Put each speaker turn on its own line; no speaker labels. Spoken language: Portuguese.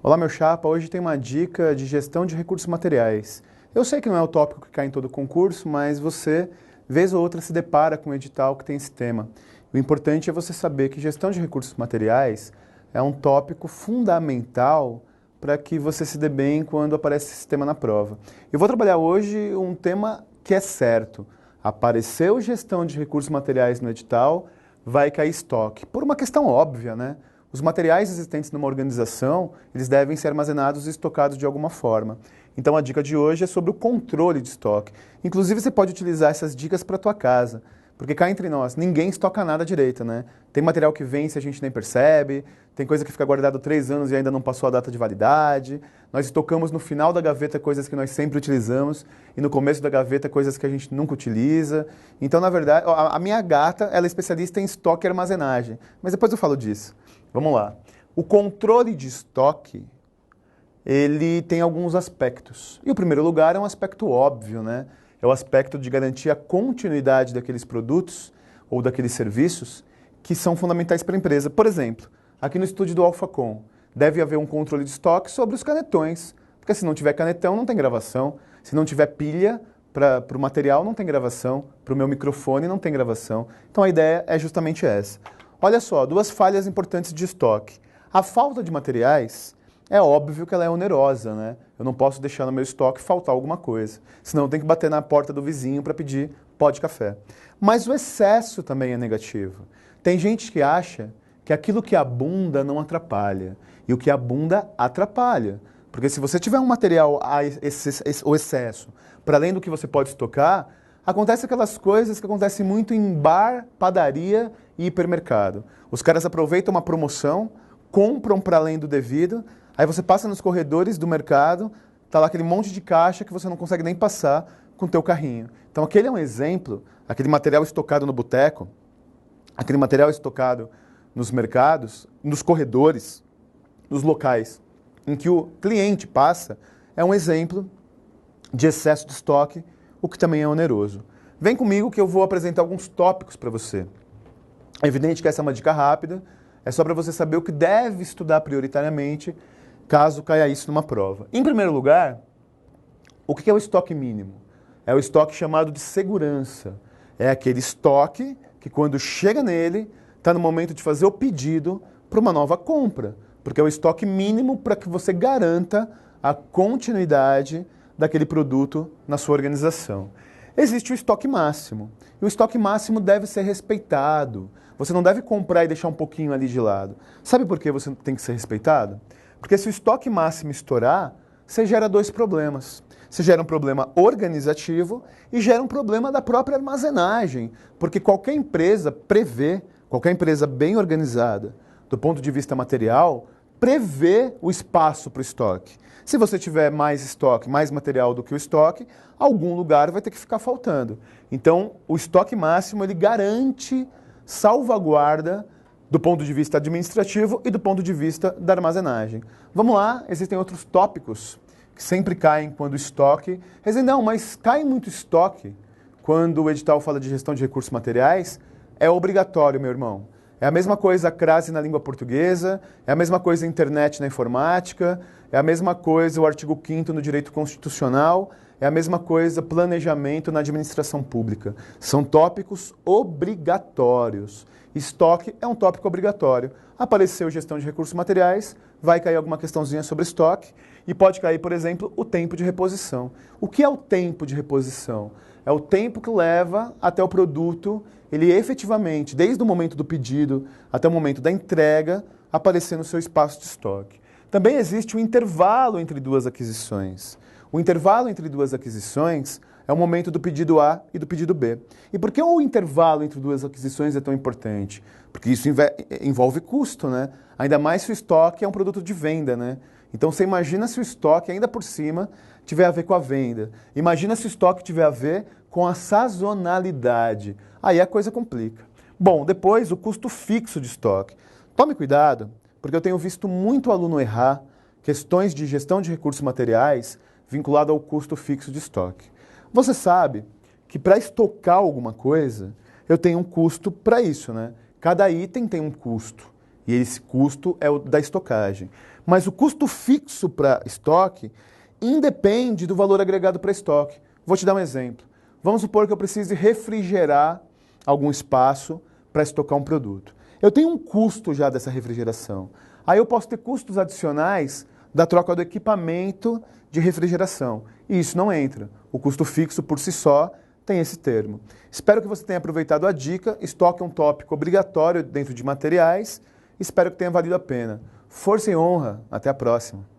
Olá, meu chapa. Hoje tem uma dica de gestão de recursos materiais. Eu sei que não é o tópico que cai em todo concurso, mas você, vez ou outra, se depara com um edital que tem esse tema. O importante é você saber que gestão de recursos materiais é um tópico fundamental para que você se dê bem quando aparece esse tema na prova. Eu vou trabalhar hoje um tema que é certo. Apareceu gestão de recursos materiais no edital, vai cair estoque. Por uma questão óbvia, né? Os materiais existentes numa organização, eles devem ser armazenados e estocados de alguma forma. Então a dica de hoje é sobre o controle de estoque. Inclusive você pode utilizar essas dicas para a tua casa, porque cá entre nós, ninguém estoca nada direito, né? Tem material que vence e a gente nem percebe, tem coisa que fica guardado 3 anos e ainda não passou a data de validade, nós estocamos no final da gaveta coisas que nós sempre utilizamos e no começo da gaveta coisas que a gente nunca utiliza. Então, na verdade, a minha gata, ela é especialista em estoque e armazenagem, mas depois eu falo disso. Vamos lá. O controle de estoque, ele tem alguns aspectos. E o primeiro lugar é um aspecto óbvio, né? É o aspecto de garantir a continuidade daqueles produtos ou daqueles serviços que são fundamentais para a empresa. Por exemplo, aqui no estúdio do Alphacom, deve haver um controle de estoque sobre os canetões, porque se não tiver canetão, não tem gravação. Se não tiver pilha para o material, não tem gravação. Para o meu microfone, não tem gravação. Então a ideia é justamente essa. Olha só, 2 falhas importantes de estoque. A falta de materiais, é óbvio que ela é onerosa, né? Eu não posso deixar no meu estoque faltar alguma coisa. Senão eu tenho que bater na porta do vizinho para pedir pó de café. Mas o excesso também é negativo. Tem gente que acha que aquilo que abunda não atrapalha. E o que abunda atrapalha. Porque se você tiver um material, o excesso, para além do que você pode estocar, acontece aquelas coisas que acontecem muito em bar, padaria e hipermercado. Os caras aproveitam uma promoção, compram para além do devido, aí você passa nos corredores do mercado, tá lá aquele monte de caixa que você não consegue nem passar com o teu carrinho. Então aquele é um exemplo, aquele material estocado no boteco, aquele material estocado nos mercados, nos corredores, nos locais em que o cliente passa, é um exemplo de excesso de estoque, o que também é oneroso. Vem comigo que eu vou apresentar alguns tópicos para você. É evidente que essa é uma dica rápida, é só para você saber o que deve estudar prioritariamente, caso caia isso numa prova. Em primeiro lugar, o que é o estoque mínimo? É o estoque chamado de segurança. É aquele estoque que quando chega nele, está no momento de fazer o pedido para uma nova compra, porque é o estoque mínimo para que você garanta a continuidade daquele produto na sua organização. Existe o estoque máximo. E o estoque máximo deve ser respeitado. Você não deve comprar e deixar um pouquinho ali de lado. Sabe por que você tem que ser respeitado? Porque se o estoque máximo estourar, você gera 2 problemas. Você gera um problema organizativo e gera um problema da própria armazenagem. Porque qualquer empresa prevê, qualquer empresa bem organizada, do ponto de vista material, prevê o espaço para o estoque. Se você tiver mais estoque, mais material do que o estoque, algum lugar vai ter que ficar faltando. Então, o estoque máximo, ele garante salvaguarda do ponto de vista administrativo e do ponto de vista da armazenagem. Vamos lá, existem outros tópicos que sempre caem quando o estoque... Não, mas cai muito estoque quando o edital fala de gestão de recursos materiais, é obrigatório, meu irmão. É a mesma coisa a crase na língua portuguesa, é a mesma coisa a internet na informática, é a mesma coisa o artigo 5º no direito constitucional, é a mesma coisa planejamento na administração pública. São tópicos obrigatórios. Estoque é um tópico obrigatório. Apareceu gestão de recursos materiais, vai cair alguma questãozinha sobre estoque e pode cair, por exemplo, o tempo de reposição. O que é o tempo de reposição? É o tempo que leva até o produto, ele efetivamente, desde o momento do pedido até o momento da entrega, aparecer no seu espaço de estoque. Também existe um intervalo entre 2 aquisições. O intervalo entre 2 aquisições é o momento do pedido A e do pedido B. E por que o intervalo entre 2 aquisições é tão importante? Porque isso envolve custo, né? Ainda mais se o estoque é um produto de venda, né? Então você imagina se o estoque, ainda por cima, tiver a ver com a venda. Imagina se o estoque tiver a ver com a sazonalidade. Aí a coisa complica. Bom, depois o custo fixo de estoque. Tome cuidado, porque eu tenho visto muito aluno errar questões de gestão de recursos materiais vinculado ao custo fixo de estoque. Você sabe que para estocar alguma coisa, eu tenho um custo para isso, né? Cada item tem um custo, e esse custo é o da estocagem. Mas o custo fixo para estoque independe do valor agregado para estoque. Vou te dar um exemplo. Vamos supor que eu precise refrigerar algum espaço para estocar um produto. Eu tenho um custo já dessa refrigeração. Aí eu posso ter custos adicionais da troca do equipamento de refrigeração. E isso não entra. O custo fixo por si só tem esse termo. Espero que você tenha aproveitado a dica. Estoque é um tópico obrigatório dentro de materiais. Espero que tenha valido a pena. Força e honra. Até a próxima.